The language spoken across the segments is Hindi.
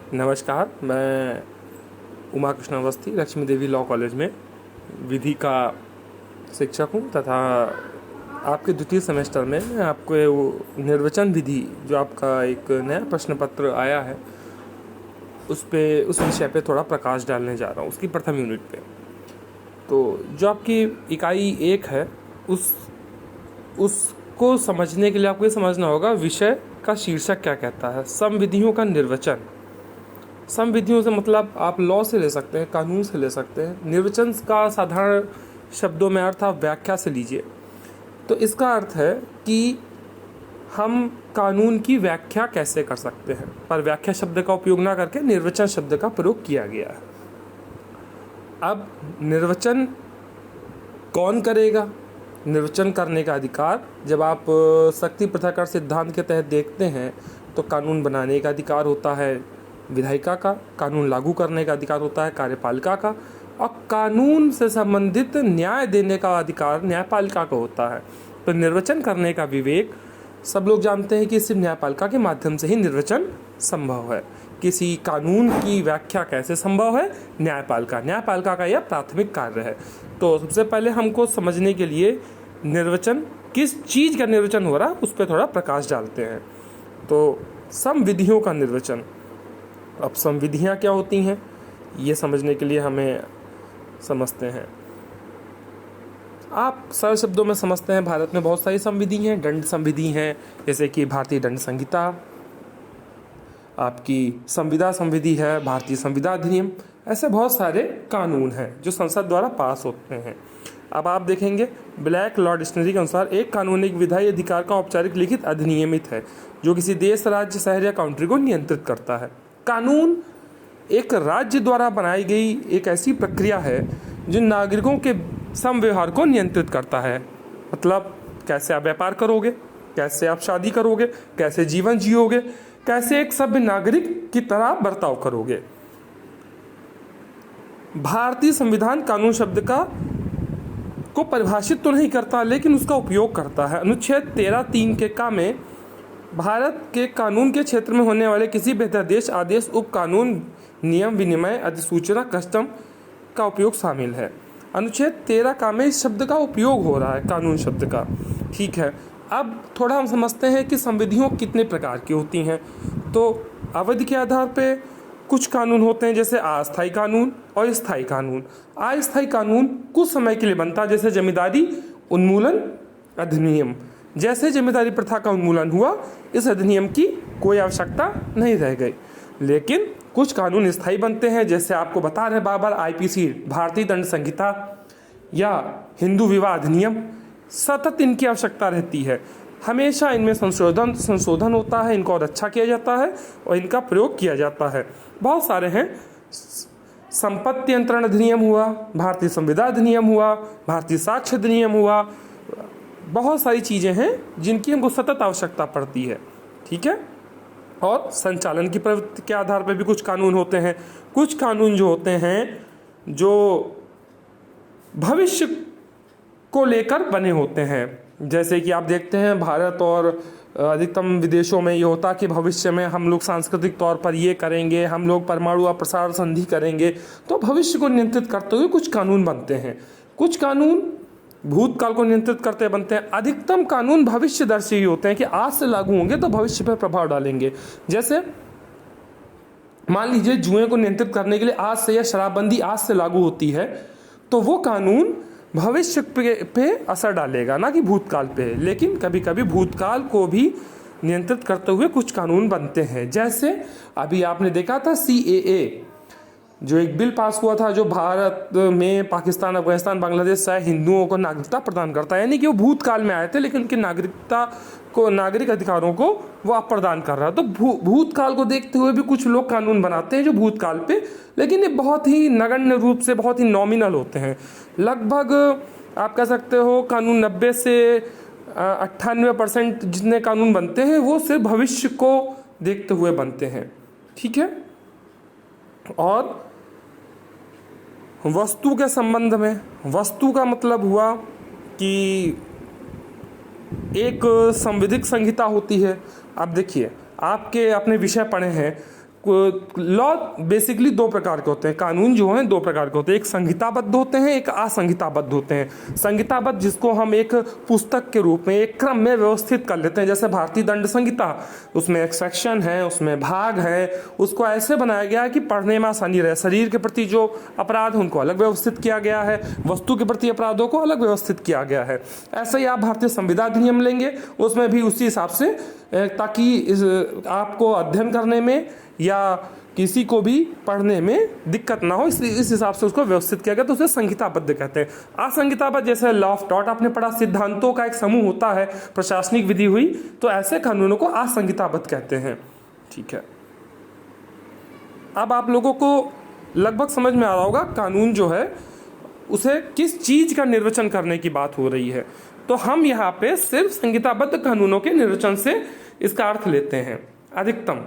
नमस्कार, मैं उमा कृष्ण अवस्थी लक्ष्मी देवी लॉ कॉलेज में विधि का शिक्षक हूँ तथा आपके द्वितीय सेमेस्टर में मैं आपको वो निर्वचन विधि जो आपका एक नया प्रश्न पत्र आया है उस विषय पे थोड़ा प्रकाश डालने जा रहा हूँ, उसकी प्रथम यूनिट पे। तो जो आपकी इकाई 1 है उसको समझने के लिए आपको ये समझना होगा विषय का शीर्षक क्या कहता है। समविधियों का निर्वचन। समविधियों से मतलब आप लॉ से ले सकते हैं, कानून से ले सकते हैं। निर्वचन का साधारण शब्दों में अर्थ आप व्याख्या से लीजिए। तो इसका अर्थ है कि हम कानून की व्याख्या कैसे कर सकते हैं, पर व्याख्या शब्द का उपयोग ना करके निर्वचन शब्द का प्रयोग किया गया है। अब निर्वचन कौन करेगा? निर्वचन करने का अधिकार जब आप शक्ति पृथक्करण सिद्धांत के तहत देखते हैं तो कानून बनाने का अधिकार होता है विधायिका का, कानून लागू करने का अधिकार होता है कार्यपालिका का, और कानून से संबंधित न्याय देने का अधिकार न्यायपालिका का होता है। तो निर्वचन करने का विवेक सब लोग जानते हैं कि सिर्फ न्यायपालिका के माध्यम से ही निर्वचन संभव है। किसी कानून की व्याख्या कैसे संभव है? न्यायपालिका का यह प्राथमिक कार्य है। तो सबसे पहले हमको समझने के लिए निर्वचन, किस चीज़ का निर्वचन हो रहा है, उस पर थोड़ा प्रकाश डालते हैं। तो समविधियों का निर्वचन। अब संविधियाँ क्या होती हैं ये समझने के लिए हमें समझते हैं। आप सरल शब्दों में समझते हैं, भारत में बहुत सारी संविधि हैं। दंड संविधि हैं, जैसे कि भारतीय दंड संहिता, आपकी संविदा संविधि है, भारतीय संविदा अधिनियम। ऐसे बहुत सारे कानून हैं जो संसद द्वारा पास होते हैं। अब आप देखेंगे ब्लैक लॉ डिक्शनरी के अनुसार एक कानून एक विधायी अधिकार का औपचारिक लिखित अधिनियमित है जो किसी देश, राज्य, शहर या काउंट्री को नियंत्रित करता है। कानून एक राज्य द्वारा बनाई गई एक ऐसी प्रक्रिया है जो नागरिकों के समव्यवहार को नियंत्रित करता है। मतलब कैसे आप व्यापार करोगे, कैसे आप शादी करोगे, कैसे जीवन जियोगे, कैसे एक सभ्य नागरिक की तरह बर्ताव करोगे। भारतीय संविधान कानून शब्द को परिभाषित तो नहीं करता लेकिन उसका उपयोग करता है। अनुच्छेद 13(3) के का में भारत के कानून के क्षेत्र में होने वाले किसी भी अध्यादेश, आदेश, उप कानून, नियम, विनिमय, अधिसूचना, कस्टम का उपयोग शामिल है। अनुच्छेद 13 का में इस शब्द का उपयोग हो रहा है, कानून शब्द का। ठीक है, अब थोड़ा हम समझते हैं कि संविधियों कितने प्रकार की होती हैं। तो अवधि के आधार पे कुछ कानून होते हैं, जैसे अस्थायी कानून और स्थायी कानून। अस्थायी कानून कुछ समय के लिए बनता है, जैसे जमींदारी उन्मूलन अधिनियम। जैसे जमींदारी प्रथा का उन्मूलन हुआ, इस अधिनियम की कोई आवश्यकता नहीं रह गई। लेकिन कुछ कानून स्थायी बनते हैं, जैसे आपको बता रहे बार बार IPC, भारतीय दंड संहिता या हिंदू विवाह अधिनियम। सतत इनकी आवश्यकता रहती है, हमेशा इनमें संशोधन होता है, इनको और अच्छा किया जाता है और इनका प्रयोग किया जाता है। बहुत सारे हैं, संपत्ति नियंत्रण अधिनियम हुआ, भारतीय संविदा अधिनियम हुआ, भारतीय साक्ष्य अधिनियम हुआ। बहुत सारी चीज़ें हैं जिनकी हमको सतत आवश्यकता पड़ती है। ठीक है, और संचालन की प्रवृत्ति के आधार पर भी कुछ कानून होते हैं। कुछ कानून जो होते हैं जो भविष्य को लेकर बने होते हैं, जैसे कि आप देखते हैं भारत और अधिकतम विदेशों में ये होता कि भविष्य में हम लोग सांस्कृतिक तौर पर ये करेंगे, हम लोग परमाणु अप्रसार संधि करेंगे। तो भविष्य को नियंत्रित करते हुए कुछ कानून बनते हैं। कुछ कानून भूतकाल को नियंत्रित करते बनते हैं। अधिकतम कानून भविष्यदर्शी ही होते हैं कि आज से लागू होंगे तो भविष्य पर प्रभाव डालेंगे। जैसे मान लीजिए जुए को नियंत्रित करने के लिए आज से, या शराबबंदी आज से लागू होती है, तो वो कानून भविष्य पे असर डालेगा, ना कि भूतकाल पे। लेकिन कभी कभी भूतकाल को भी नियंत्रित करते हुए कुछ कानून बनते हैं। जैसे अभी आपने देखा था CAA, जो एक बिल पास हुआ था, जो भारत में पाकिस्तान, अफगानिस्तान, बांग्लादेश से हिंदुओं को नागरिकता प्रदान करता है। यानी कि वो भूतकाल में आए थे लेकिन उनकी नागरिक अधिकारों को वो अब प्रदान कर रहा है। तो भूतकाल को देखते हुए भी कुछ लोग कानून बनाते हैं जो भूतकाल पे, लेकिन ये बहुत ही नगण्य रूप से, बहुत ही नॉमिनल होते हैं। लगभग आप कह सकते हो कानून 90 से 98% जितने कानून बनते हैं वो सिर्फ भविष्य को देखते हुए बनते हैं। ठीक है, और वस्तु के संबंध में, वस्तु का मतलब हुआ कि एक संविधिक संहिता होती है। अब देखिए, आपके अपने विषय पढ़े हैं लॉ बेसिकली दो प्रकार के होते हैं, कानून जो हैं दो प्रकार के होते हैं, एक संहिताबद्ध होते हैं, एक असंहिताबद्ध होते हैं। संहिताबद्ध जिसको हम एक पुस्तक के रूप में एक क्रम में व्यवस्थित कर लेते हैं, जैसे भारतीय दंड संहिता, उसमें एक सेक्शन है, उसमें भाग है, उसको ऐसे बनाया गया है कि पढ़ने में आसानी रहे। शरीर के प्रति जो अपराध हैं उनको अलग व्यवस्थित किया गया है, वस्तु के प्रति अपराधों को अलग व्यवस्थित किया गया है। ऐसे ही आप भारतीय संविदा अधिनियम लेंगे, उसमें भी उसी हिसाब से, ताकि आपको अध्ययन करने में या किसी को भी पढ़ने में दिक्कत ना हो, इसलिए इस हिसाब से उसको व्यवस्थित किया गया, तो उसे संहिताबद्ध कहते हैं। असंहिताबद्ध जैसे लॉ ऑफ टॉर्ट आपने पढ़ा, सिद्धांतों का एक समूह होता है, प्रशासनिक विधि हुई, तो ऐसे कानूनों को असंहिताबद्ध कहते हैं। ठीक है, अब आप लोगों को लगभग समझ में आ रहा होगा कानून जो है उसे किस चीज का निर्वचन करने की बात हो रही है। तो हम यहाँ पे सिर्फ संहिताबद्ध कानूनों के निर्वचन से इसका अर्थ लेते हैं अधिकतम,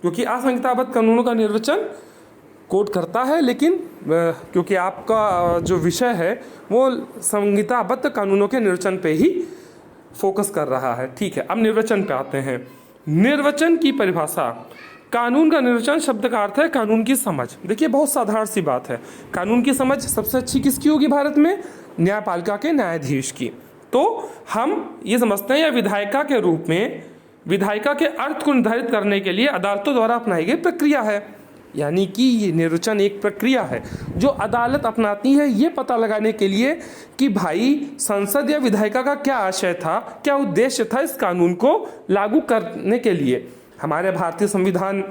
क्योंकि असंहिताबद्ध कानूनों का निर्वचन कोर्ट करता है, लेकिन क्योंकि आपका जो विषय है वो संहिताबद्ध कानूनों के निर्वचन पे ही फोकस कर रहा है। ठीक है, अब निर्वचन पे आते हैं। निर्वचन की परिभाषा, कानून का निर्वचन शब्द का अर्थ है कानून की समझ। देखिए बहुत साधारण सी बात है, कानून की समझ सबसे अच्छी किसकी होगी भारत में? न्यायपालिका के न्यायाधीश की। तो हम ये समझते हैं, या विधायिका के रूप में, विधायिका के अर्थ को निर्धारित करने के लिए अदालतों द्वारा अपनाई गई प्रक्रिया है। यानी कि ये निर्वचन एक प्रक्रिया है जो अदालत अपनाती है ये पता लगाने के लिए कि भाई संसद या विधायिका का क्या आशय था, क्या उद्देश्य था इस कानून को लागू करने के लिए। हमारे भारतीय संविधान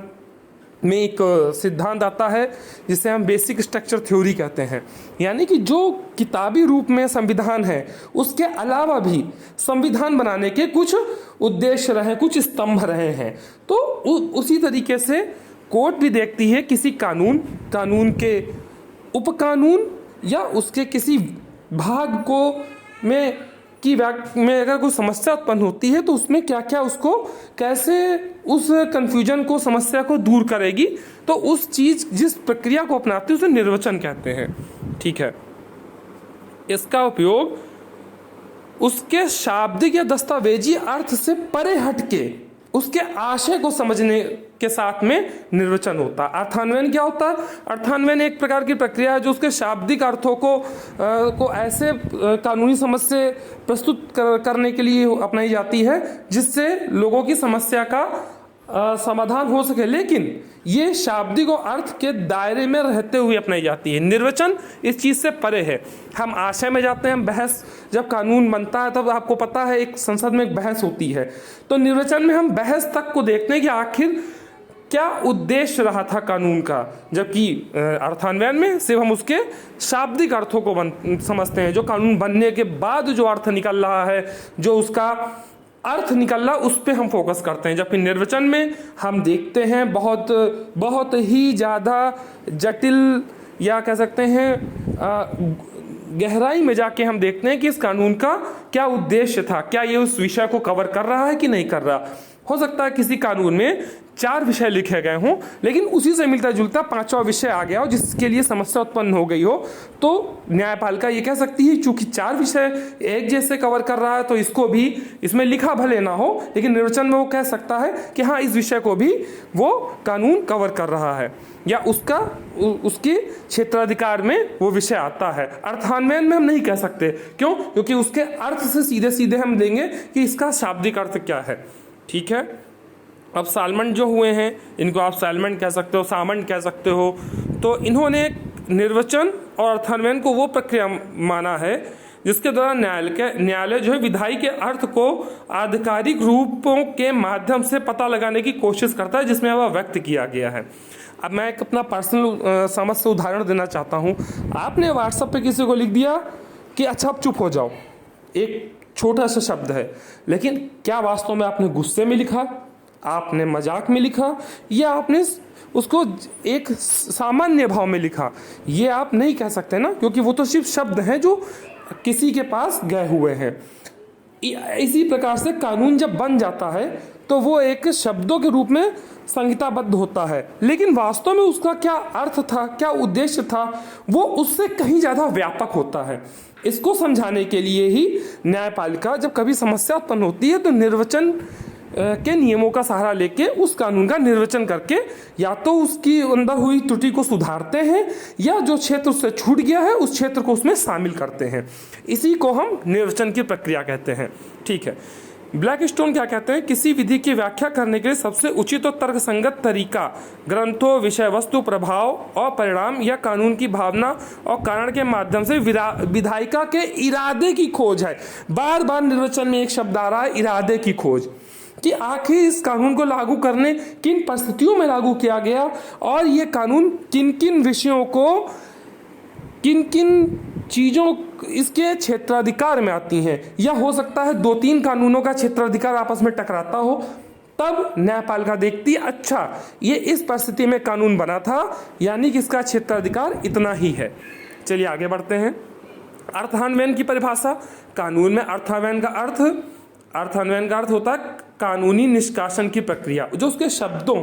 में एक सिद्धांत आता है जिसे हम बेसिक स्ट्रक्चर थ्योरी कहते हैं, यानी कि जो किताबी रूप में संविधान है उसके अलावा भी संविधान बनाने के कुछ उद्देश्य रहे, कुछ स्तंभ रहे हैं। तो उसी तरीके से कोर्ट भी देखती है किसी कानून के उपकानून या उसके किसी भाग को में अगर कोई समस्या उत्पन्न होती है तो उसमें क्या क्या, उसको कैसे उस कंफ्यूजन को, समस्या को दूर करेगी, तो उस चीज जिस प्रक्रिया को अपनाती है उसे निर्वचन कहते हैं। ठीक है, इसका उपयोग उसके शाब्दिक या दस्तावेजी अर्थ से परे हटके उसके आशय को समझने के साथ में निर्वचन होता है। अर्थान्वयन क्या होता है? अर्थान्वयन एक प्रकार की प्रक्रिया है जो उसके शाब्दिक अर्थों को ऐसे कानूनी समझ से प्रस्तुत करने के लिए अपनाई जाती है जिससे लोगों की समस्या का समाधान हो सके, लेकिन ये शाब्दिक और अर्थ के दायरे में रहते हुए अपनाई जाती है। निर्वचन इस चीज से परे है। हम आशय में जाते हैं, हम बहस, जब कानून बनता है तब आपको पता है एक संसद में एक बहस होती है, तो निर्वचन में हम बहस तक को देखते हैं कि आखिर क्या उद्देश्य रहा था कानून का, जबकि अर्थान्वयन में सिर्फ हम उसके शाब्दिक अर्थों को समझते हैं। जो कानून बनने के बाद जो अर्थ निकल रहा है, जो उसका अर्थ निकल रहा, उस पर हम फोकस करते हैं। जबकि निर्वचन में हम देखते हैं बहुत ही ज़्यादा जटिल, या कह सकते हैं गहराई में जाके हम देखते हैं कि इस कानून का क्या उद्देश्य था, क्या ये उस विषय को कवर कर रहा है कि नहीं कर रहा। हो सकता है किसी कानून में 4 विषय लिखे गए हों, लेकिन उसी से मिलता जुलता 5वां विषय आ गया हो जिसके लिए समस्या उत्पन्न हो गई हो, तो न्यायपालिका ये कह सकती है चूंकि 4 विषय एक जैसे कवर कर रहा है तो इसको भी, इसमें लिखा भले ना हो लेकिन निर्वचन में वो कह सकता है कि हाँ इस विषय को भी वो कानून कवर कर रहा है, या उसके क्षेत्राधिकार में वो विषय आता है। अर्थान्वयन में हम नहीं कह सकते, क्यों? क्योंकि उसके अर्थ से सीधे सीधे हम देंगे कि इसका शाब्दिक अर्थ क्या है। ठीक है, अब सालमन जो हुए हैं, इनको आप सालमन कह सकते हो, सामंट कह सकते हो, तो इन्होंने निर्वचन और अर्थान्वयन को वो प्रक्रिया माना है जिसके द्वारा न्यायालय जो है विधायी के अर्थ को आधिकारिक रूपों के माध्यम से पता लगाने की कोशिश करता है जिसमें वह व्यक्त किया गया है। अब मैं एक अपना पर्सनल समझ से उदाहरण देना चाहता हूँ। आपने व्हाट्सएप पे किसी को लिख दिया कि अच्छा अब चुप हो जाओ, एक छोटा सा शब्द है, लेकिन क्या वास्तव में आपने गुस्से में लिखा, आपने मजाक में लिखा, या आपने उसको एक सामान्य भाव में लिखा? ये आप नहीं कह सकते ना, क्योंकि वो तो सिर्फ शब्द हैं जो किसी के पास गए हुए हैं। इसी प्रकार से कानून जब बन जाता है तो वो एक शब्दों के रूप में संहिताबद्ध होता है, लेकिन वास्तव में उसका क्या अर्थ था, क्या उद्देश्य था, वो उससे कहीं ज़्यादा व्यापक होता है। इसको समझाने के लिए ही न्यायपालिका जब कभी समस्या उत्पन्न होती है तो निर्वचन के नियमों का सहारा लेके उस कानून का निर्वचन करके या तो उसकी अंदर हुई त्रुटि को सुधारते हैं या जो क्षेत्र उससे छूट गया है उस क्षेत्र को उसमें शामिल करते हैं। इसी को हम निर्वचन की प्रक्रिया कहते हैं। ठीक है, ब्लैकस्टोन क्या कहते हैं, किसी विधि की व्याख्या करने के लिए सबसे उचित और तर्कसंगत तरीका ग्रंथों, विषय वस्तु, प्रभाव और परिणाम या कानून की भावना और कारण के माध्यम से विधायिका के इरादे की खोज है। बार बार निर्वचन में एक शब्द आ रहा है, इरादे की खोज, कि आखिर इस कानून को लागू करने किन परिस्थितियों में लागू किया गया और ये कानून किन किन विषयों को, किन किन चीज़ों इसके क्षेत्राधिकार में आती हैं। या हो सकता है 2-3 कानूनों का क्षेत्राधिकार आपस में टकराता हो, तब न्यायपालिका देखती है अच्छा ये इस परिस्थिति में कानून बना था, यानी कि इसका क्षेत्राधिकार इतना ही है। चलिए आगे बढ़ते हैं। अर्थान्वयन की परिभाषा। कानून में अर्थान्वयन का अर्थ होता है कानूनी निष्कासन की प्रक्रिया, जो उसके शब्दों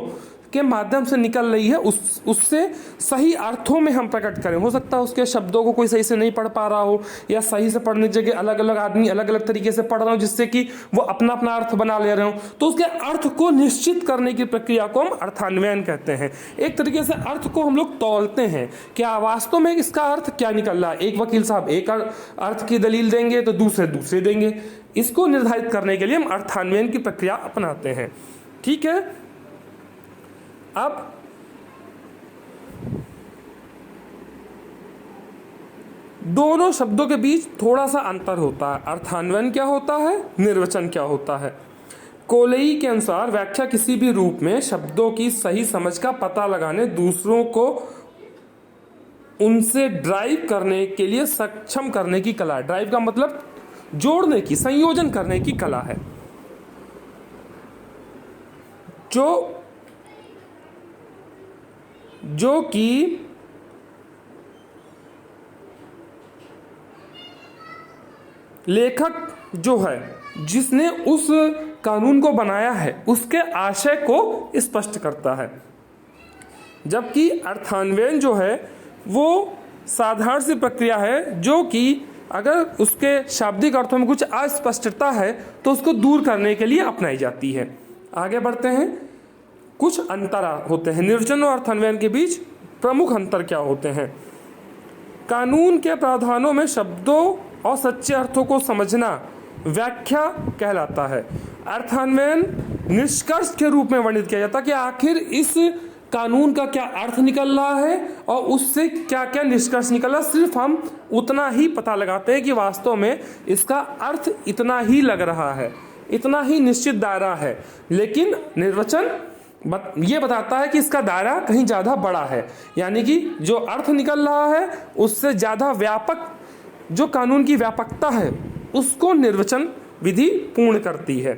के माध्यम से निकल रही है उससे सही अर्थों में हम प्रकट करें। हो सकता है उसके शब्दों को कोई सही से नहीं पढ़ पा रहा हो या सही से पढ़ने की जगह अलग अलग आदमी अलग अलग तरीके से पढ़ रहा हो जिससे कि वो अपना अपना अर्थ बना ले रहे हो, तो उसके अर्थ को निश्चित करने की प्रक्रिया को हम अर्थान्वयन कहते हैं। एक तरीके से अर्थ को हम लोग तौलते हैं, क्या वास्तव में इसका अर्थ क्या निकल रहा है। एक वकील साहब एक अर्थ की दलील देंगे तो दूसरे देंगे। इसको निर्धारित करने के लिए हम अर्थान्वयन की प्रक्रिया अपनाते हैं। ठीक है, अब दोनों शब्दों के बीच थोड़ा सा अंतर होता है। अर्थान्वयन क्या होता है, निर्वचन क्या होता है। कोलेई के अनुसार व्याख्या किसी भी रूप में शब्दों की सही समझ का पता लगाने, दूसरों को उनसे ड्राइव करने के लिए सक्षम करने की कला है। ड्राइव का मतलब जोड़ने की, संयोजन करने की कला है, जो कि लेखक जो है जिसने उस कानून को बनाया है उसके आशय को स्पष्ट करता है। जबकि अर्थान्वयन जो है वो साधारण सी प्रक्रिया है जो कि अगर उसके शाब्दिक अर्थों में कुछ अस्पष्टता है तो उसको दूर करने के लिए अपनाई जाती है। आगे बढ़ते हैं। कुछ अंतर होते हैं निर्वचन और अर्थान्वयन के बीच। प्रमुख अंतर क्या होते हैं। कानून के प्रावधानों में शब्दों और सच्चे अर्थों को समझना व्याख्या कहलाता है। अर्थान्वयन निष्कर्ष के रूप में वर्णित किया जाता है कि आखिर इस कानून का क्या अर्थ निकल रहा है और उससे क्या क्या निष्कर्ष निकल रहा है। सिर्फ हम उतना ही पता लगाते हैं कि वास्तव में इसका अर्थ इतना ही लग रहा है, इतना ही निश्चित दायरा है। लेकिन निर्वचन ये बताता है कि इसका दायरा कहीं ज़्यादा बड़ा है, यानी कि जो अर्थ निकल रहा है उससे ज़्यादा व्यापक जो कानून की व्यापकता है उसको निर्वचन विधि पूर्ण करती है।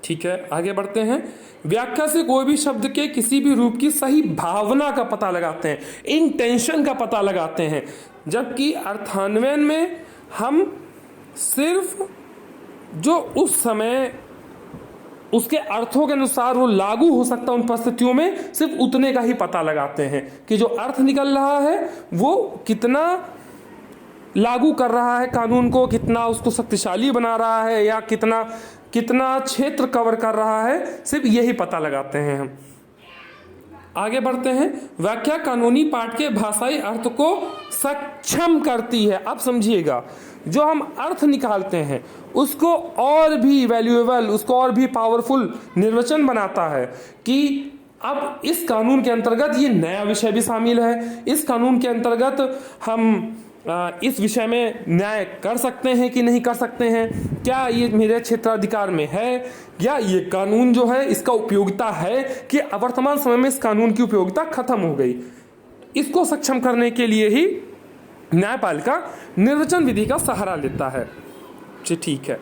ठीक है, आगे बढ़ते हैं। व्याख्या से कोई भी शब्द के किसी भी रूप की सही भावना का पता लगाते हैं, इंटेंशन का पता लगाते हैं। जबकि अर्थान्वयन में हम सिर्फ जो उस समय उसके अर्थों के अनुसार वो लागू हो सकता है उन परिस्थितियों में, सिर्फ उतने का ही पता लगाते हैं कि जो अर्थ निकल रहा है वो कितना लागू कर रहा है कानून को, कितना उसको शक्तिशाली बना रहा है या कितना क्षेत्र कवर कर रहा है, सिर्फ यही पता लगाते हैं हम। आगे बढ़ते हैं। व्याख्या कानूनी पाठ के भाषाई अर्थ को सक्षम करती है। अब समझिएगा, जो हम अर्थ निकालते हैं उसको और भी वैल्यूएबल, उसको और भी पावरफुल निर्वचन बनाता है कि अब इस कानून के अंतर्गत ये नया विषय भी शामिल है। इस कानून के अंतर्गत हम इस विषय में न्याय कर सकते हैं कि नहीं कर सकते हैं, क्या ये मेरे क्षेत्राधिकार में है, या ये कानून जो है इसका उपयोगिता है कि वर्तमान समय में इस कानून की उपयोगिता खत्म हो गई। इसको सक्षम करने के लिए ही न्यायपालिका निर्वचन विधि का सहारा लेता है। ठीक है,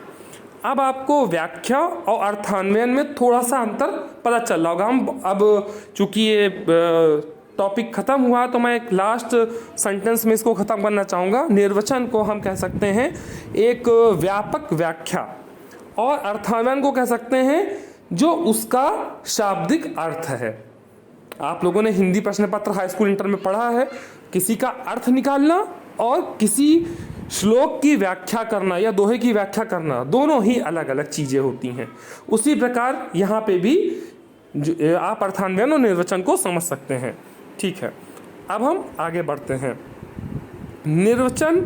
अब आपको व्याख्या और अर्थान्वयन में थोड़ा सा अंतर पता चल रहा होगा। हम अब चूंकि ये टॉपिक खत्म हुआ तो मैं एक लास्ट सेंटेंस में इसको खत्म करना चाहूँगा। निर्वचन को हम कह सकते हैं एक व्यापक व्याख्या और अर्थान्वयन को कह सकते हैं जो उसका शाब्दिक अर्थ है। आप लोगों ने हिंदी प्रश्न पत्र हाई स्कूल इंटर में पढ़ा है, किसी का अर्थ निकालना और किसी श्लोक की व्याख्या करना या दोहे की व्याख्या करना दोनों ही अलग अलग चीजें होती हैं। उसी प्रकार यहाँ पे भी आप अर्थान्वयन और निर्वचन को समझ सकते हैं। ठीक है, अब हम आगे बढ़ते हैं। निर्वचन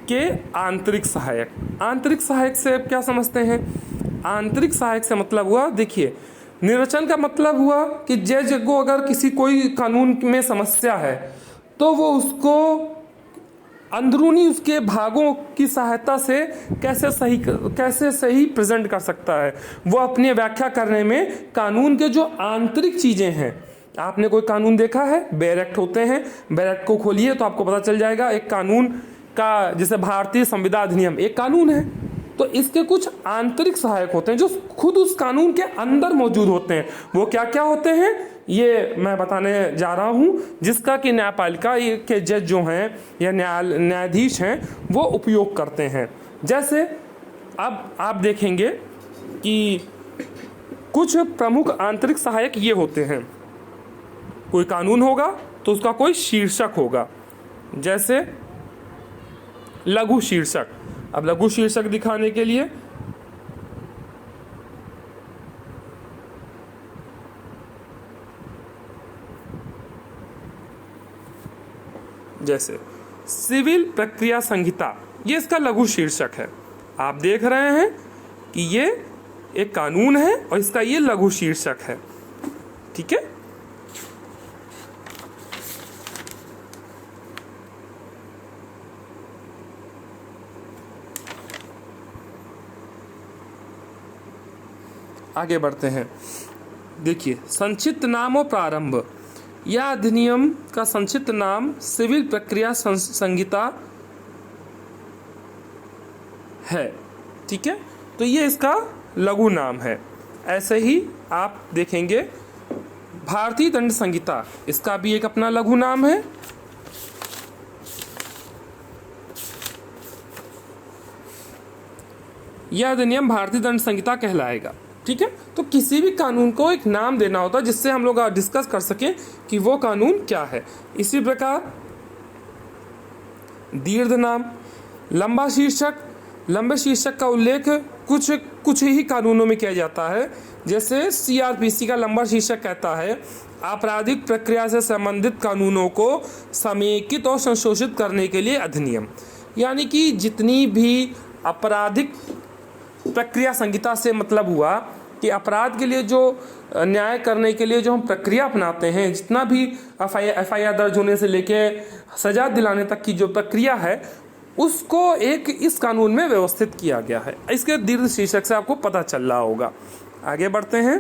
के आंतरिक सहायक। आंतरिक सहायक से आप क्या समझते हैं? आंतरिक सहायक से मतलब हुआ, देखिए, निर्वचन का मतलब हुआ कि जज को अगर किसी कोई कानून में समस्या है तो वो उसको अंदरूनी उसके भागों की सहायता से कैसे सही प्रेजेंट कर सकता है। वो अपनी व्याख्या करने में कानून के जो आंतरिक चीजें हैं, आपने कोई कानून देखा है, बेयर एक्ट होते हैं, बेयर एक्ट को खोलिए तो आपको पता चल जाएगा एक कानून का, जैसे भारतीय संविदा अधिनियम एक कानून है, तो इसके कुछ आंतरिक सहायक होते हैं जो खुद उस कानून के अंदर मौजूद होते हैं। वो क्या क्या होते हैं ये मैं बताने जा रहा हूं, जिसका कि न्यायपालिका के जज जो हैं या न्यायाधीश हैं वो उपयोग करते हैं। जैसे अब आप देखेंगे कि कुछ प्रमुख आंतरिक सहायक ये होते हैं। कोई कानून होगा तो उसका कोई शीर्षक होगा, जैसे लघु शीर्षक। अब लघु शीर्षक दिखाने के लिए जैसे सिविल प्रक्रिया संहिता, ये इसका लघु शीर्षक है। आप देख रहे हैं कि ये एक कानून है और इसका ये लघु शीर्षक है। ठीक है, आगे बढ़ते हैं। देखिए, संक्षिप्त नाम और प्रारंभ। यह अधिनियम का संक्षिप्त नाम सिविल प्रक्रिया संहिता है। ठीक है, तो ये इसका लघु नाम है। ऐसे ही आप देखेंगे भारतीय दंड संहिता, इसका भी एक अपना लघु नाम है। यह अधिनियम भारतीय दंड संहिता कहलाएगा। ठीक है, तो किसी भी कानून को एक नाम देना होता है जिससे हम लोग डिस्कस कर सकें कि वो कानून क्या है। इसी प्रकार दीर्घ नाम, लंबा शीर्षक। लंबे शीर्षक का उल्लेख कुछ ही कानूनों में किया जाता है। जैसे सीआरपीसी का लंबा शीर्षक कहता है आपराधिक प्रक्रिया से संबंधित कानूनों को समेकित और संशोधित करने के लिए अधिनियम। यानी कि जितनी भी आपराधिक प्रक्रिया संहिता से मतलब हुआ कि अपराध के लिए जो न्याय करने के लिए जो हम प्रक्रिया अपनाते हैं, जितना भी एफआईआर दर्ज होने से लेके सजा दिलाने तक की जो प्रक्रिया है, उसको एक इस कानून में व्यवस्थित किया गया है। इसके दीर्घ शीर्षक से आपको पता चल रहा होगा। आगे बढ़ते हैं।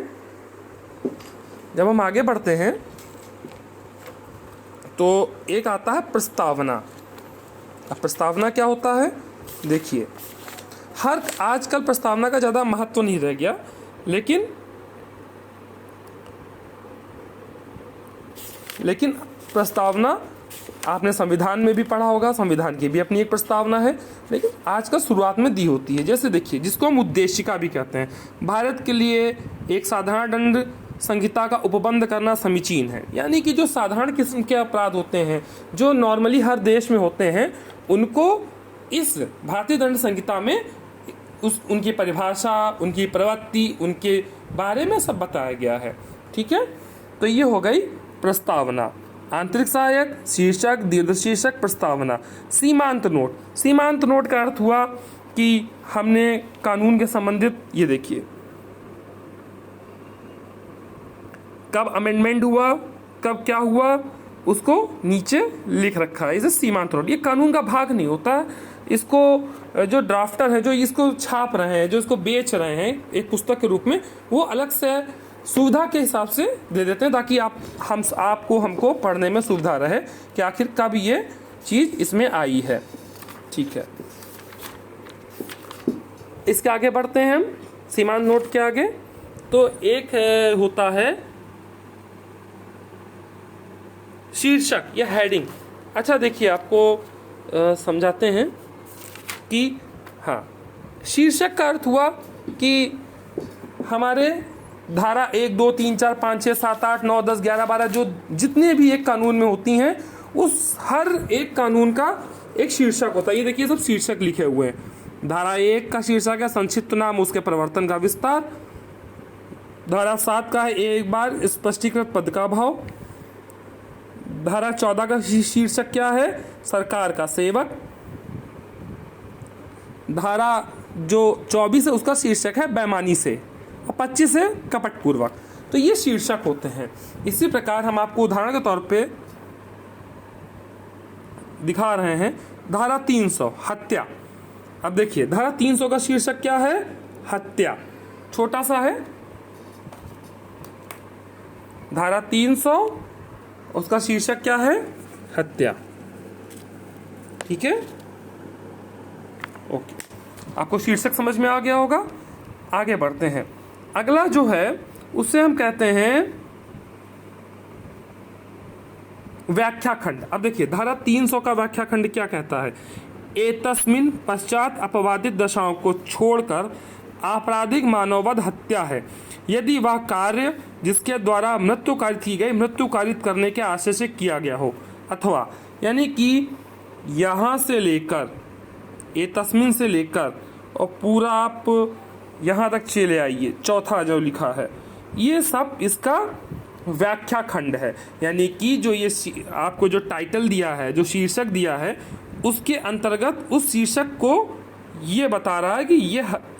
जब हम आगे बढ़ते हैं तो एक आता है प्रस्तावना। अब प्रस्तावना क्या होता है? देखिए, आजकल प्रस्तावना का ज़्यादा महत्व नहीं रह गया, लेकिन प्रस्तावना आपने संविधान में भी पढ़ा होगा। संविधान की भी अपनी एक प्रस्तावना है, लेकिन आजकल शुरुआत में दी होती है। जैसे देखिए, जिसको हम उद्देशिका भी कहते हैं। भारत के लिए एक साधारण दंड संहिता का उपबंध करना समीचीन है। यानी कि जो साधारण किस्म के अपराध होते हैं, जो नॉर्मली हर देश में होते हैं, उनको इस भारतीय दंड संहिता में उनकी परिभाषा, उनकी प्रवृत्ति, उनके बारे में सब बताया गया है। ठीक है, तो ये हो गई प्रस्तावना। आंतरिक सहायक, शीर्षक, दीर्घ शीर्षक, प्रस्तावना। सीमांत नोट। सीमांत नोट का अर्थ हुआ कि हमने कानून के संबंधित, ये देखिए, कब अमेंडमेंट हुआ, कब क्या हुआ, उसको नीचे लिख रखा है। इसे सीमांत नोट। ये कानून का भाग नहीं होता। इसको जो ड्राफ्टर है, जो इसको छाप रहे हैं, जो इसको बेच रहे हैं एक पुस्तक के रूप में, वो अलग से सुविधा के हिसाब से दे देते हैं, ताकि हमको पढ़ने में सुविधा रहे कि आखिर कब ये चीज़ इसमें आई है। ठीक है, इसके आगे बढ़ते हैं हम। सीमांत नोट के आगे तो एक होता है शीर्षक या हेडिंग। अच्छा, देखिए, आपको समझाते हैं कि हाँ, शीर्षक का अर्थ हुआ कि हमारे धारा 1, 2, 3, 4, 5, 6, 7, 8, 9, 10, 11, 12 जो जितने भी एक कानून में होती हैं, उस हर एक कानून का एक शीर्षक होता है। ये देखिए सब शीर्षक लिखे हुए हैं। धारा 1 का शीर्षक है संक्षिप्त नाम उसके प्रवर्तन का विस्तार। धारा 7 का है एक बार स्पष्टीकृत पद का अभाव। धारा 14 का शीर्षक क्या है? सरकार का सेवक। धारा जो 24 है उसका शीर्षक है बेईमानी से, और 25 है कपटपूर्वक। तो ये शीर्षक होते हैं। इसी प्रकार हम आपको उदाहरण के तौर पे दिखा रहे हैं। धारा 300 हत्या। अब देखिए धारा 300 का शीर्षक क्या है? हत्या, छोटा सा है। धारा 300 उसका शीर्षक क्या है? हत्या। ठीक है, ओके, आपको शीर्षक समझ में आ गया होगा। आगे बढ़ते हैं। अगला जो है उसे हम कहते हैं व्याख्या खंड। अब देखिए धारा 300 का व्याख्या खंड क्या कहता है? एतस्मिन पश्चात अपवादित दशाओं को छोड़कर आपराधिक मानववध हत्या है यदि वह कार्य जिसके द्वारा मृत्यु कारित की गई मृत्यु कारित करने के आशय से किया गया हो, अथवा यानी कि यहाँ से लेकर एतस्मिन से लेकर और पूरा आप यहाँ तक चले आइए, चौथा जो लिखा है ये सब इसका व्याख्या खंड है। यानी कि जो ये आपको जो टाइटल दिया है, जो शीर्षक दिया है, उसके अंतर्गत उस शीर्षक को ये बता रहा है कि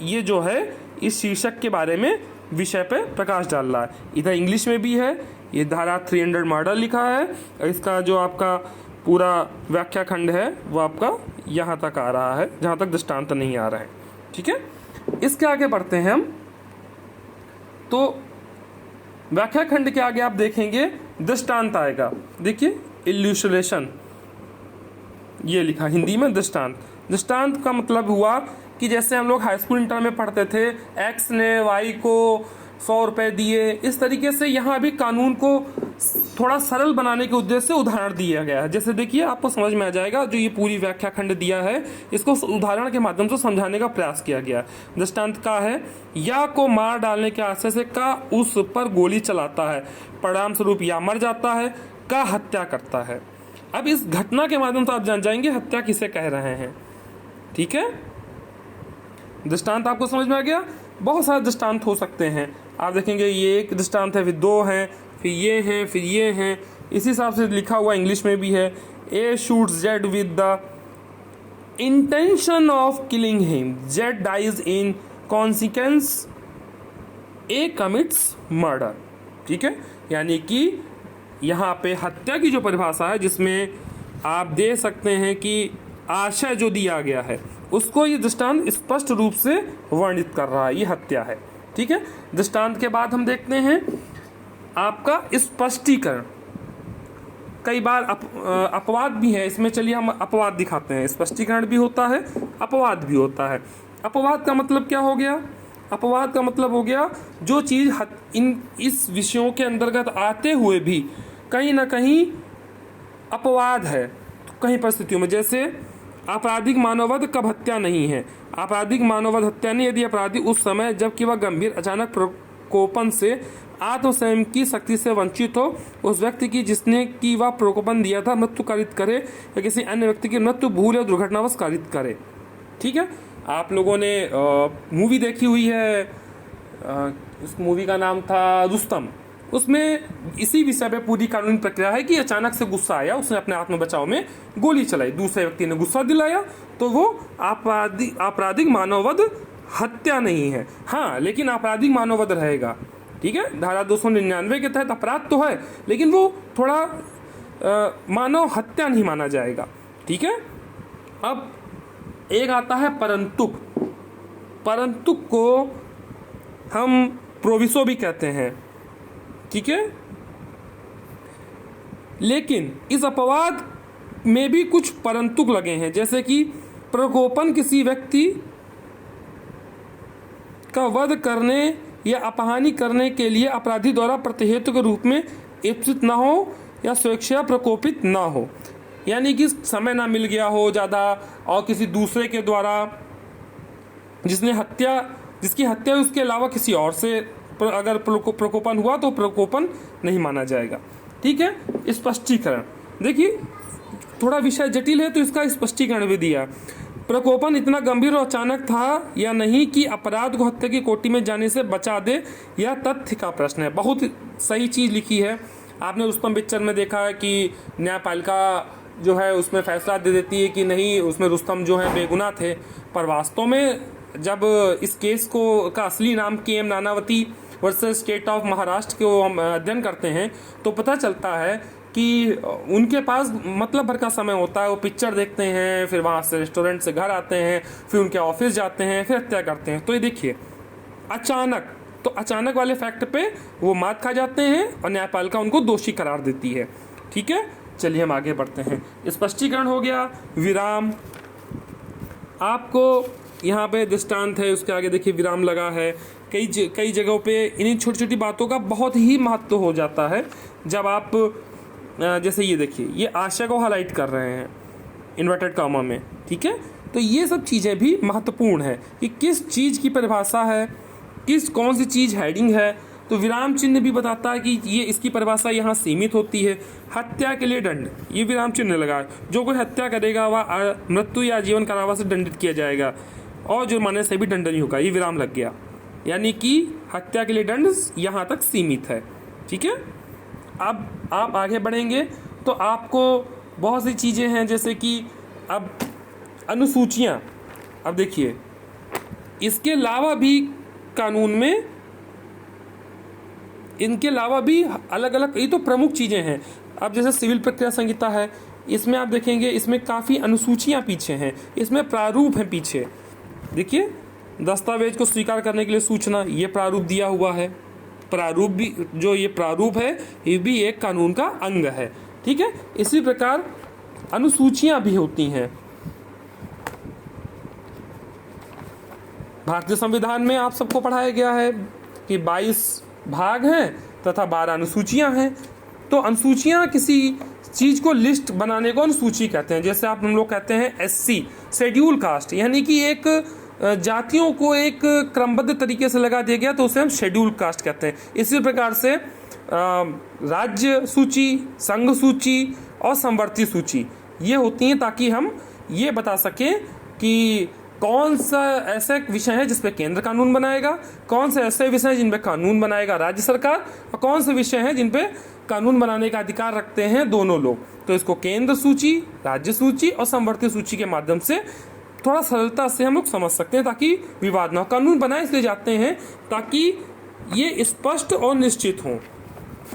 ये जो है इस शीर्षक के बारे में विषय पे प्रकाश डाल रहा है। इधर इंग्लिश में भी है, ये धारा 300 मॉडल लिखा है, और इसका जो आपका पूरा व्याख्या खंड है वो आपका यहाँ तक आ रहा है, जहाँ तक दृष्टांत नहीं आ रहा है। ठीक है, इसके आगे बढ़ते हैं हम। तो व्याख्या खंड के आगे आप देखेंगे दृष्टांत आएगा। देखिए इल्यूस्ट्रेशन ये लिखा हिंदी में दृष्टांत। दृष्टांत का मतलब हुआ कि जैसे हम लोग हाई स्कूल इंटर में पढ़ते थे, एक्स ने वाई को 100 रुपए दिए, इस तरीके से यहाँ भी कानून को थोड़ा सरल बनाने के उद्देश्य से उदाहरण दिया गया है। जैसे देखिए आपको समझ में आ जाएगा, जो ये पूरी व्याख्या खंड दिया है इसको उदाहरण के माध्यम से समझाने का प्रयास किया गया। दृष्टांत का है या को मार डालने के आशय से का उस पर गोली चलाता है, परिणाम स्वरूप या मर जाता है, का हत्या करता है। अब इस घटना के माध्यम से आप जान जाएंगे हत्या किसे कह रहे हैं। ठीक है, दृष्टांत आपको समझ में आ गया। बहुत सारे दृष्टांत हो सकते हैं, आप देखेंगे ये एक दृष्टांत है, फिर 2 हैं, फिर ये हैं, फिर ये हैं। इसी हिसाब से लिखा हुआ इंग्लिश में भी है, A shoots Z with the intention of killing him, Z dies in consequence, A commits murder. ठीक है, यानी कि यहाँ पे हत्या की जो परिभाषा है, जिसमें आप दे सकते हैं कि आशय जो दिया गया है उसको ये दृष्टांत स्पष्ट रूप से वर्णित कर रहा है, ये हत्या है। ठीक है, दृष्टांत के बाद हम देखते हैं आपका स्पष्टीकरण। कई बार अपवाद भी है इसमें, चलिए हम अपवाद दिखाते हैं। स्पष्टीकरण भी होता है, अपवाद भी होता है। अपवाद का मतलब क्या हो गया? अपवाद का मतलब हो गया जो चीज इस विषयों के अंतर्गत आते हुए भी कहीं ना कहीं अपवाद है, तो कहीं परिस्थितियों में, जैसे आपराधिक मानववध कब हत्या नहीं है। आपराधिक मानववध हत्या नहीं यदि अपराधी उस समय जबकि वह गंभीर अचानक प्रकोपन से आत्मसंयम की शक्ति से वंचित हो, उस व्यक्ति की जिसने की वह प्रकोपन दिया था मृत्यु कारित करे, या किसी अन्य व्यक्ति की मृत्यु भूल या दुर्घटनावश कारित करे। ठीक है, आप लोगों ने मूवी देखी हुई है, इस मूवी का नाम था रुस्तम। उसमें इसी विषय पे पूरी कानूनी प्रक्रिया है कि अचानक से गुस्सा आया, उसने अपने आत्म बचाव में गोली चलाई, दूसरे व्यक्ति ने गुस्सा दिलाया, तो वो आपराधिक मानववध हत्या नहीं है। हाँ, लेकिन आपराधिक मानववध रहेगा। ठीक है, धारा 299 के तहत अपराध तो है, लेकिन वो थोड़ा मानव हत्या नहीं माना जाएगा। ठीक है, अब एक आता है परंतुक। परंतुक को हम प्रोविसो भी कहते हैं। ठीक है, लेकिन इस अपवाद में भी कुछ परंतुक लगे हैं, जैसे कि प्रकोपन किसी व्यक्ति का वध करने या अपहानि करने के लिए अपराधी द्वारा प्रतिहेतु के रूप में इप्सित न हो या स्वेच्छा प्रकोपित न हो, यानी कि समय ना मिल गया हो ज़्यादा, और किसी दूसरे के द्वारा जिसकी हत्या उसके अलावा किसी और से अगर प्रकोपन हुआ तो प्रकोपन नहीं माना जाएगा। ठीक है, स्पष्टीकरण देखिए थोड़ा विषय जटिल है तो इसका स्पष्टीकरण भी दिया। प्रकोपन इतना गंभीर और अचानक था या नहीं कि अपराध को हत्या की कोटि में जाने से बचा दे, यह तथ्य का प्रश्न है। बहुत सही चीज़ लिखी है। आपने रुस्तम पिक्चर में देखा है कि न्यायपालिका जो है उसमें फैसला दे देती है कि नहीं, उसमें रुस्तम जो है बेगुनाह थे, पर वास्तव में जब इस केस को का असली नाम KM Nanavati versus state of Maharashtra को हम अध्ययन करते हैं तो पता चलता है कि उनके पास मतलब भर का समय होता है। वो पिक्चर देखते हैं, फिर वहाँ से रेस्टोरेंट से घर आते हैं, फिर उनके ऑफिस जाते हैं, फिर हत्या करते हैं। तो ये देखिए अचानक, तो अचानक वाले फैक्ट पे वो मात खा जाते हैं और न्यायपालिका उनको दोषी करार देती है। ठीक है, चलिए हम आगे बढ़ते हैं। स्पष्टीकरण हो गया। विराम, आपको यहाँ पे दृष्टांत है, उसके आगे देखिए विराम लगा है। कई जगहों पे इन्हीं छोटी छोटी बातों का बहुत ही महत्व हो जाता है। जब आप जैसे ये देखिए, ये आशय को हाईलाइट कर रहे हैं इन्वर्टेड कॉमा में। ठीक है, तो ये सब चीज़ें भी महत्वपूर्ण है कि किस चीज़ की परिभाषा है, कौन सी चीज़ हेडिंग है। तो विराम चिन्ह भी बताता है कि ये इसकी परिभाषा यहाँ सीमित होती है। हत्या के लिए दंड, ये विराम चिन्ह लगा, जो कोई हत्या करेगा वह मृत्यु या जीवन कारावास से दंडित किया जाएगा और जुर्माने से भी दंड नहीं होगा। ये विराम लग गया, यानी कि हत्या के लिए दंड यहाँ तक सीमित है। ठीक है, अब आप आगे बढ़ेंगे तो आपको बहुत सी चीज़ें हैं, जैसे कि अब अनुसूचियाँ। अब देखिए इसके अलावा भी कानून में, इनके अलावा भी अलग अलग, ये तो प्रमुख चीज़ें हैं। अब जैसे सिविल प्रक्रिया संहिता है, इसमें आप देखेंगे इसमें काफ़ी अनुसूचियाँ पीछे हैं, इसमें प्रारूप हैं पीछे। देखिए दस्तावेज को स्वीकार करने के लिए सूचना, ये प्रारूप दिया हुआ है। प्रारूप भी, जो ये प्रारूप है ये भी एक कानून का अंग है। ठीक है, इसी प्रकार अनुसूचियां भी होती हैं। भारतीय संविधान में आप सबको पढ़ाया गया है कि 22 भाग हैं तथा 12 अनुसूचियां हैं। तो अनुसूचियां किसी चीज को लिस्ट बनाने को अनुसूची कहते हैं। जैसे हम लोग कहते हैं SC शेड्यूल कास्ट, यानी कि एक जातियों को एक क्रमबद्ध तरीके से लगा दिया गया तो उसे हम शेड्यूल कास्ट कहते हैं। इसी प्रकार से राज्य सूची, संघ सूची और संवर्ती सूची ये होती हैं, ताकि हम ये बता सकें कि कौन सा ऐसे विषय है जिस पे केंद्र कानून बनाएगा, कौन से ऐसे विषय हैं जिन पे कानून बनाएगा राज्य सरकार, और कौन से विषय हैं जिन पे कानून बनाने का अधिकार रखते हैं दोनों लोग। तो इसको केंद्र सूची, राज्य सूची और संवर्ती सूची के माध्यम से थोड़ा सरलता से हम लोग समझ सकते हैं, ताकि विवाद ना हो। कानून बनाए इसलिए जाते हैं ताकि ये स्पष्ट और निश्चित हो।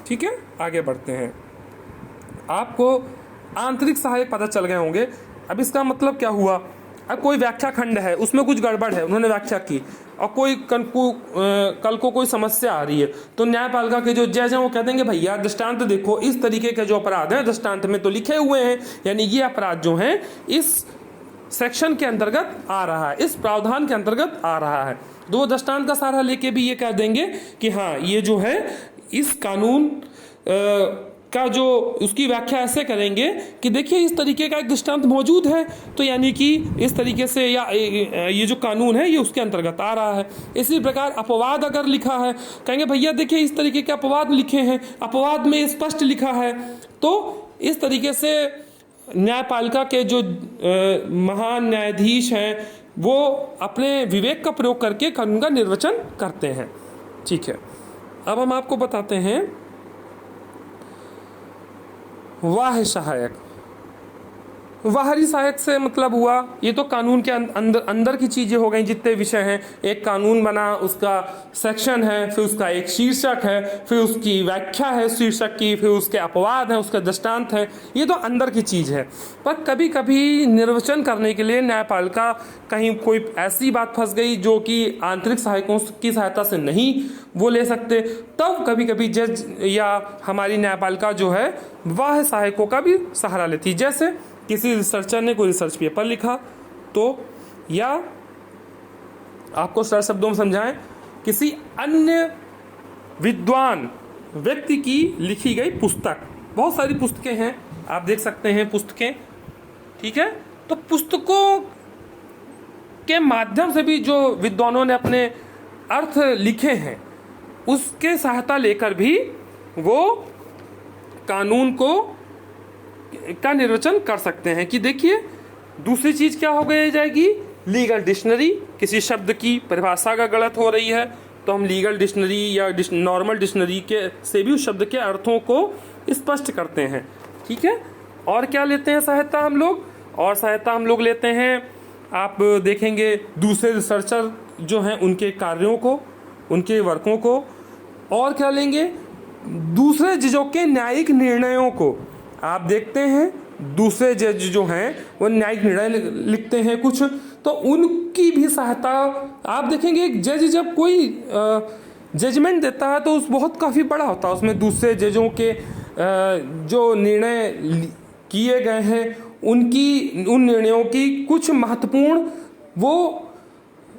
ठीक है, आगे बढ़ते हैं। आपको आंतरिक सहायक पता चल गए होंगे। अब इसका मतलब क्या हुआ, अब कोई व्याख्या खंड है, उसमें कुछ गड़बड़ है, उन्होंने व्याख्या की, और कोई कल को कोई समस्या आ रही है तो न्यायपालिका के जो जज हैं वो कह देंगे भैया दृष्टांत देखो, इस तरीके के जो अपराध हैं दृष्टांत में तो लिखे हुए हैं, यानी ये अपराध जो हैं इस सेक्शन के अंतर्गत आ रहा है, इस प्रावधान के अंतर्गत आ रहा है। दो दृष्टांत का सहारा लेके भी ये कह देंगे कि हाँ ये जो है इस कानून का जो उसकी व्याख्या ऐसे करेंगे कि देखिए इस तरीके का एक दृष्टांत मौजूद है, तो यानी कि इस तरीके से या ये जो कानून है ये उसके अंतर्गत आ रहा है। इसी प्रकार अपवाद अगर लिखा है, कहेंगे भैया देखिए इस तरीके के अपवाद लिखे हैं, अपवाद में स्पष्ट लिखा है, तो इस तरीके से न्यायपालिका के जो महान न्यायाधीश हैं वो अपने विवेक का प्रयोग करके कानून का निर्वचन करते हैं। ठीक है, अब हम आपको बताते हैं वाह्य सहायक। बाहरी सहायक से मतलब हुआ ये तो कानून के अंदर की चीजें हो गई, जितने विषय हैं। एक कानून बना, उसका सेक्शन है, फिर उसका एक शीर्षक है, फिर उसकी व्याख्या है शीर्षक की, फिर उसके अपवाद है, उसका दृष्टांत है, ये तो अंदर की चीज है। पर कभी कभी निर्वचन करने के लिए न्यायपालिका कहीं कोई ऐसी बात फंस गई जो कि आंतरिक सहायकों की सहायता से नहीं वो ले सकते, तब कभी कभी जज या हमारी न्यायपालिका जो है वह सहायकों का भी सहारा लेती। जैसे किसी रिसर्चर ने कोई रिसर्च पेपर लिखा तो, या आपको सरल शब्दों में समझाएं, किसी अन्य विद्वान व्यक्ति की लिखी गई पुस्तक, बहुत सारी पुस्तकें हैं आप देख सकते हैं पुस्तकें, ठीक है। तो पुस्तकों के माध्यम से भी जो विद्वानों ने अपने अर्थ लिखे हैं उसके सहायता लेकर भी वो कानून को का निर्वचन कर सकते हैं। कि देखिए दूसरी चीज क्या हो गई जाएगी, लीगल डिक्शनरी। किसी शब्द की परिभाषा अगर गलत हो रही है तो हम लीगल डिक्शनरी या नॉर्मल डिक्शनरी के से भी उस शब्द के अर्थों को स्पष्ट करते हैं। ठीक है, और क्या लेते हैं सहायता हम लोग, और सहायता हम लोग लेते हैं, आप देखेंगे दूसरे रिसर्चर जो हैं उनके कार्यों को, उनके वर्कों को, और क्या लेंगे, दूसरे जजों के न्यायिक निर्णयों को। आप देखते हैं दूसरे जज जो हैं वो न्यायिक निर्णय लिखते हैं कुछ, तो उनकी भी सहायता आप देखेंगे। एक जज जब कोई जजमेंट देता है तो उस बहुत काफ़ी बड़ा होता है, उसमें दूसरे जजों के जो निर्णय किए गए हैं उन निर्णयों की कुछ महत्वपूर्ण वो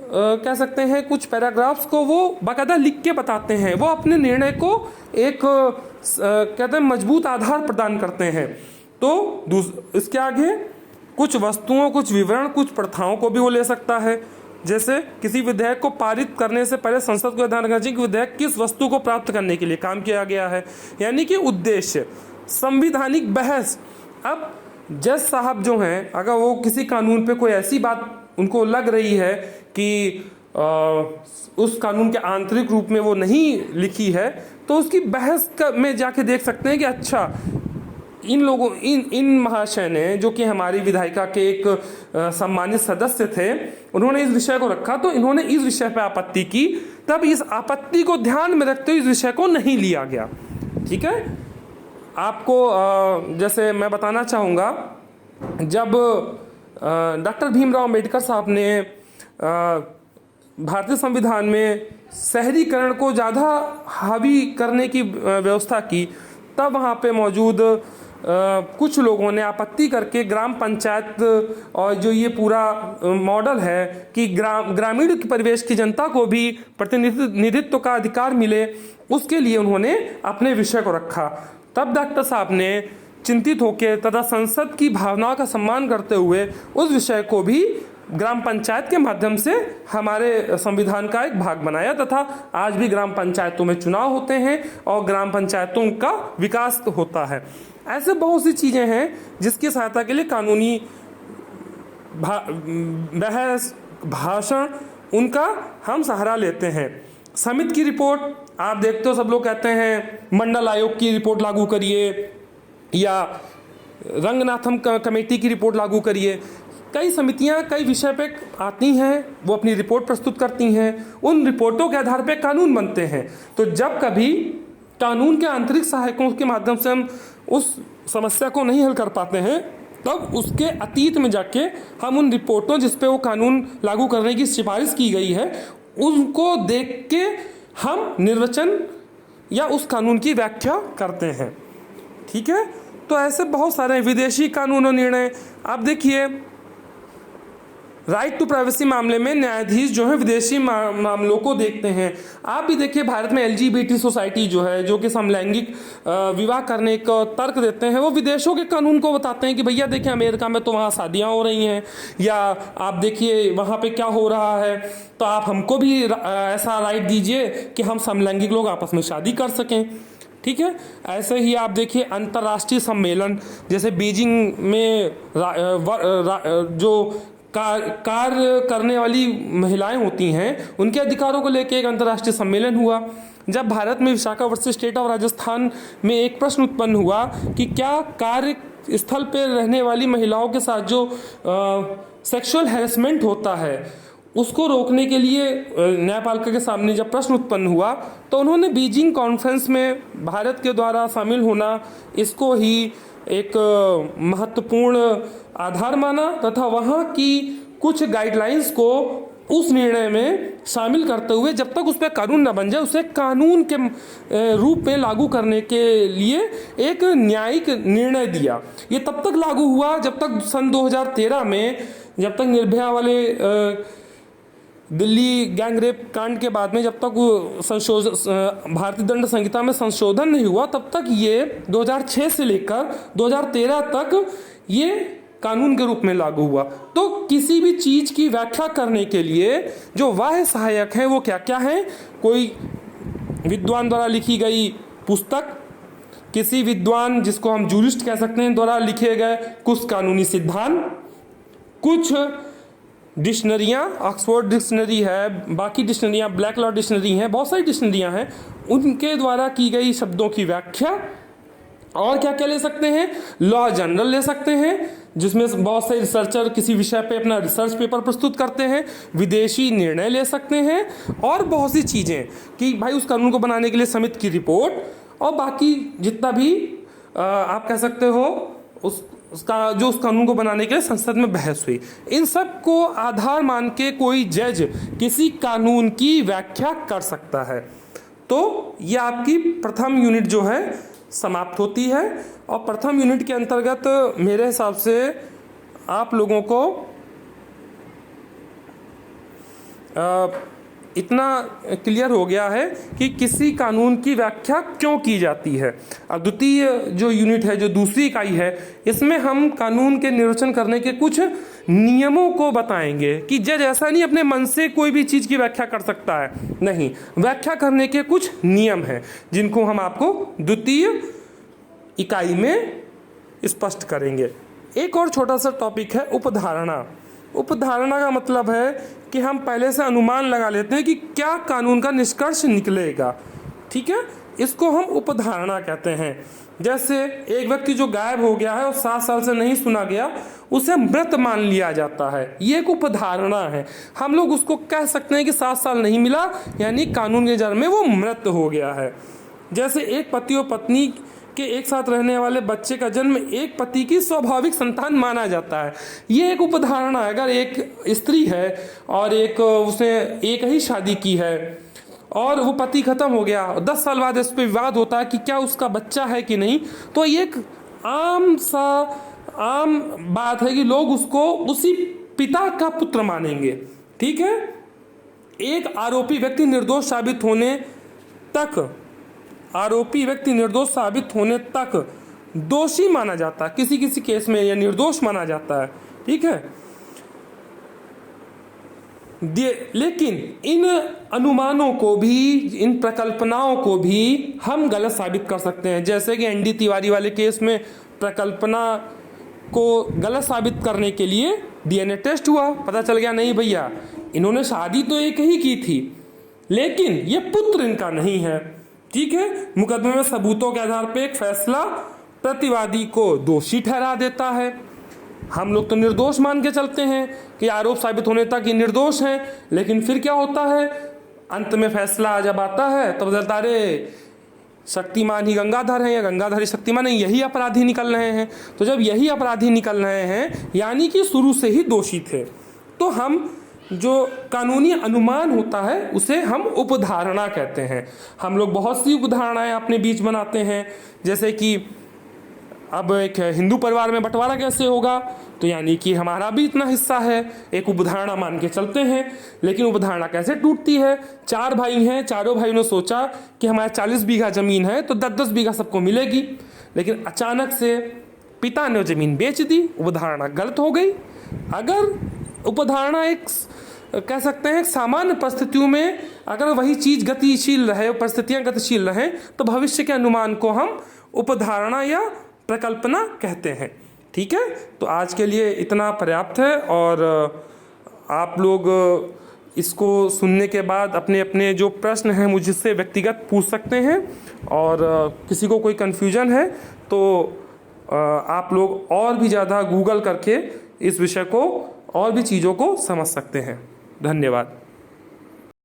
कह सकते हैं कुछ पैराग्राफ्स को वो बाकायदा लिख के बताते हैं। वो अपने निर्णय को एक कहते हैं मजबूत आधार प्रदान करते हैं। तो इसके आगे कुछ वस्तुओं, कुछ विवरण, कुछ प्रथाओं को भी वो ले सकता है। जैसे किसी विधेयक को पारित करने से पहले संसद को ध्यान रखना चाहिए कि विधेयक किस वस्तु को प्राप्त करने के लिए काम किया गया है, यानी कि उद्देश्य। संवैधानिक बहस, अब जज साहब जो हैं अगर वो किसी कानून पे कोई ऐसी बात उनको लग रही है कि उस कानून के आंतरिक रूप में वो नहीं लिखी है, तो उसकी बहस में जाके देख सकते हैं कि अच्छा इन लोगों इन महाशय ने, जो कि हमारी विधायिका के एक सम्मानित सदस्य थे, उन्होंने इस विषय को रखा तो इन्होंने इस विषय पर आपत्ति की, तब इस आपत्ति को ध्यान में रखते हुए इस विषय को नहीं लिया गया। ठीक है, आपको जैसे मैं बताना चाहूँगा, जब डॉक्टर भीमराव अंबेडकर साहब ने भारतीय संविधान में शहरीकरण को ज़्यादा हावी करने की व्यवस्था की, तब वहाँ पे मौजूद कुछ लोगों ने आपत्ति करके ग्राम पंचायत और जो ये पूरा मॉडल है कि ग्रामीण परिवेश की जनता को भी प्रतिनिधित्व का अधिकार मिले, उसके लिए उन्होंने अपने विषय को रखा। तब डॉक्टर साहब ने चिंतित होकर तथा संसद की भावनाओं का सम्मान करते हुए उस विषय को भी ग्राम पंचायत के माध्यम से हमारे संविधान का एक भाग बनाया, तथा आज भी ग्राम पंचायतों में चुनाव होते हैं और ग्राम पंचायतों का विकास होता है। ऐसे बहुत सी चीज़ें हैं जिसकी सहायता के लिए कानूनी बहस, भाषण, उनका हम सहारा लेते हैं। समिति की रिपोर्ट आप देखते हो, सब लोग कहते हैं मंडल आयोग की रिपोर्ट लागू करिए या रंगनाथम कमेटी की रिपोर्ट लागू करिए। कई समितियां कई विषय पे आती हैं, वो अपनी रिपोर्ट प्रस्तुत करती हैं, उन रिपोर्टों के आधार पे कानून बनते हैं। तो जब कभी कानून के आंतरिक सहायकों के माध्यम से हम उस समस्या को नहीं हल कर पाते हैं, तब उसके अतीत में जाके हम उन रिपोर्टों जिस पे वो कानून लागू करने की सिफारिश की गई है उनको देख के हम निर्वचन या उस कानून की व्याख्या करते हैं। ठीक है, तो ऐसे बहुत सारे विदेशी कानून और निर्णय आप देखिए। राइट टू प्राइवेसी मामले में न्यायाधीश जो है विदेशी मामलों को देखते हैं। आप भी देखिए भारत में LGBT सोसाइटी जो है, जो कि समलैंगिक विवाह करने का तर्क देते हैं, वो विदेशों के कानून को बताते हैं कि भैया देखिए अमेरिका में तो वहाँ शादियाँ हो रही हैं, या आप देखिए वहाँ पे क्या हो रहा है, तो आप हमको भी ऐसा राइट दीजिए कि हम समलैंगिक लोग आपस में शादी कर सकें। ठीक है, ऐसे ही आप देखिए अंतर्राष्ट्रीय सम्मेलन, जैसे बीजिंग में जो कार्य करने वाली महिलाएं होती हैं उनके अधिकारों को लेकर एक अंतर्राष्ट्रीय सम्मेलन हुआ। जब भारत में विशाखापट्टनम स्टेट ऑफ राजस्थान में एक प्रश्न उत्पन्न हुआ कि क्या कार्य स्थल पर रहने वाली महिलाओं के साथ जो सेक्सुअल हैरेसमेंट होता है उसको रोकने के लिए न्यायपालिका के सामने जब प्रश्न उत्पन्न हुआ, तो उन्होंने बीजिंग कॉन्फ्रेंस में भारत के द्वारा शामिल होना इसको ही एक महत्वपूर्ण आधार माना, तथा वहाँ की कुछ गाइडलाइंस को उस निर्णय में शामिल करते हुए जब तक उस पर कानून न बन जाए उसे कानून के रूप में लागू करने के लिए एक न्यायिक निर्णय दिया। ये तब तक लागू हुआ जब तक सन 2013 में, जब तक निर्भया वाले दिल्ली गैंगरेप कांड के बाद में जब तक भारतीय दंड संहिता में संशोधन नहीं हुआ, तब तक ये 2006 से लेकर 2013 तक ये कानून के रूप में लागू हुआ। तो किसी भी चीज की व्याख्या करने के लिए जो बाह्य सहायक हैं वो क्या क्या हैं? कोई विद्वान द्वारा लिखी गई पुस्तक, किसी विद्वान, जिसको हम जूरिस्ट कह सकते हैं, द्वारा लिखे गए कुछ कानूनी सिद्धांत, कुछ डिक्शनरियाँ, ऑक्सफोर्ड डिक्शनरी है, बाकी डिक्शनरियाँ, ब्लैक लॉ डिक्शनरी हैं, बहुत सारी डिक्शनरियाँ हैं, उनके द्वारा की गई शब्दों की व्याख्या, और क्या क्या ले सकते हैं, लॉ जनरल ले सकते हैं, जिसमें बहुत से रिसर्चर किसी विषय पे अपना रिसर्च पेपर प्रस्तुत करते हैं, विदेशी निर्णय ले सकते हैं, और बहुत सी चीज़ें कि भाई उस कानून को बनाने के लिए समिति की रिपोर्ट, और बाकी जितना भी आप कह सकते हो उसका जो उस कानून को बनाने के लिए संसद में बहस हुई, इन सब को आधार मान के कोई जज किसी कानून की व्याख्या कर सकता है। तो ये आपकी प्रथम यूनिट जो है समाप्त होती है, और प्रथम यूनिट के अंतर्गत मेरे हिसाब से आप लोगों को इतना क्लियर हो गया है कि किसी कानून की व्याख्या क्यों की जाती है। अब द्वितीय जो यूनिट है, जो दूसरी इकाई है, इसमें हम कानून के निर्वचन करने के कुछ नियमों को बताएंगे कि जज ऐसा नहीं अपने मन से कोई भी चीज़ की व्याख्या कर सकता है, नहीं, व्याख्या करने के कुछ नियम हैं जिनको हम आपको द्वितीय इकाई में स्पष्ट करेंगे। एक और छोटा सा टॉपिक है उपधारणा। उपधारणा का मतलब है कि हम पहले से अनुमान लगा लेते हैं कि क्या कानून का निष्कर्ष निकलेगा, ठीक है, इसको हम उपधारणा कहते हैं। जैसे एक व्यक्ति जो गायब हो गया है और 7 साल से नहीं सुना गया, उसे मृत मान लिया जाता है, ये एक उपधारणा है। हम लोग उसको कह सकते हैं कि 7 साल नहीं मिला, यानी कानून के नज़र में वो मृत हो गया है। जैसे एक पति और पत्नी के एक साथ रहने वाले बच्चे का जन्म एक पति की स्वाभाविक संतान माना जाता है, ये एक उपधारणा है। अगर एक स्त्री है और उसने एक ही शादी की है और वो पति खत्म हो गया, 10 साल बाद इस पर विवाद होता है कि क्या उसका बच्चा है कि नहीं, तो ये एक आम बात है कि लोग उसको उसी पिता का पुत्र मानेंगे, ठीक है। एक आरोपी व्यक्ति निर्दोष साबित होने तक दोषी माना जाता है, किसी किसी केस में यह निर्दोष माना जाता है, ठीक है। लेकिन इन अनुमानों को भी, इन प्रकल्पनाओं को भी हम गलत साबित कर सकते हैं। जैसे कि एनडी तिवारी वाले केस में प्रकल्पना को गलत साबित करने के लिए डीएनए टेस्ट हुआ, पता चल गया नहीं भैया इन्होंने शादी तो एक ही की थी, लेकिन ये पुत्र इनका नहीं है, ठीक है। मुकदमे में सबूतों के आधार पर एक फैसला प्रतिवादी को दोषी ठहरा देता है। हम लोग तो निर्दोष मान के चलते हैं कि आरोप साबित होने तक ये निर्दोष हैं, लेकिन फिर क्या होता है, अंत में फैसला जब आता है तब बताता रे शक्तिमान ही गंगाधर हैं या गंगाधर ही शक्तिमान है, यही अपराधी निकल रहे हैं। तो जब यही अपराधी निकल रहे हैं यानी कि शुरू से ही दोषी थे, तो हम जो कानूनी अनुमान होता है उसे हम उपधारणा कहते हैं। हम लोग बहुत सी उपधारणाएं अपने बीच बनाते हैं, जैसे कि अब एक हिंदू परिवार में बंटवारा कैसे होगा, तो यानी कि हमारा भी इतना हिस्सा है, एक उपधारणा मान के चलते हैं। लेकिन उपधारणा कैसे टूटती है, 4 भाई हैं, चारों भाइयों ने सोचा कि हमारे 40 बीघा जमीन है तो 10-10 बीघा सबको मिलेगी, लेकिन अचानक से पिता ने जमीन बेच दी, उपधारणा गलत हो गई। अगर उपधारणा एक कह सकते हैं सामान्य परिस्थितियों में अगर वही चीज गतिशील रहे, परिस्थितियां गतिशील रहें, तो भविष्य के अनुमान को हम उपधारणा या प्रकल्पना कहते हैं, ठीक है। तो आज के लिए इतना पर्याप्त है, और आप लोग इसको सुनने के बाद अपने अपने जो प्रश्न हैं मुझसे व्यक्तिगत पूछ सकते हैं, और किसी को कोई कन्फ्यूजन है तो आप लोग और भी ज़्यादा गूगल करके इस विषय को और भी चीज़ों को समझ सकते हैं। धन्यवाद।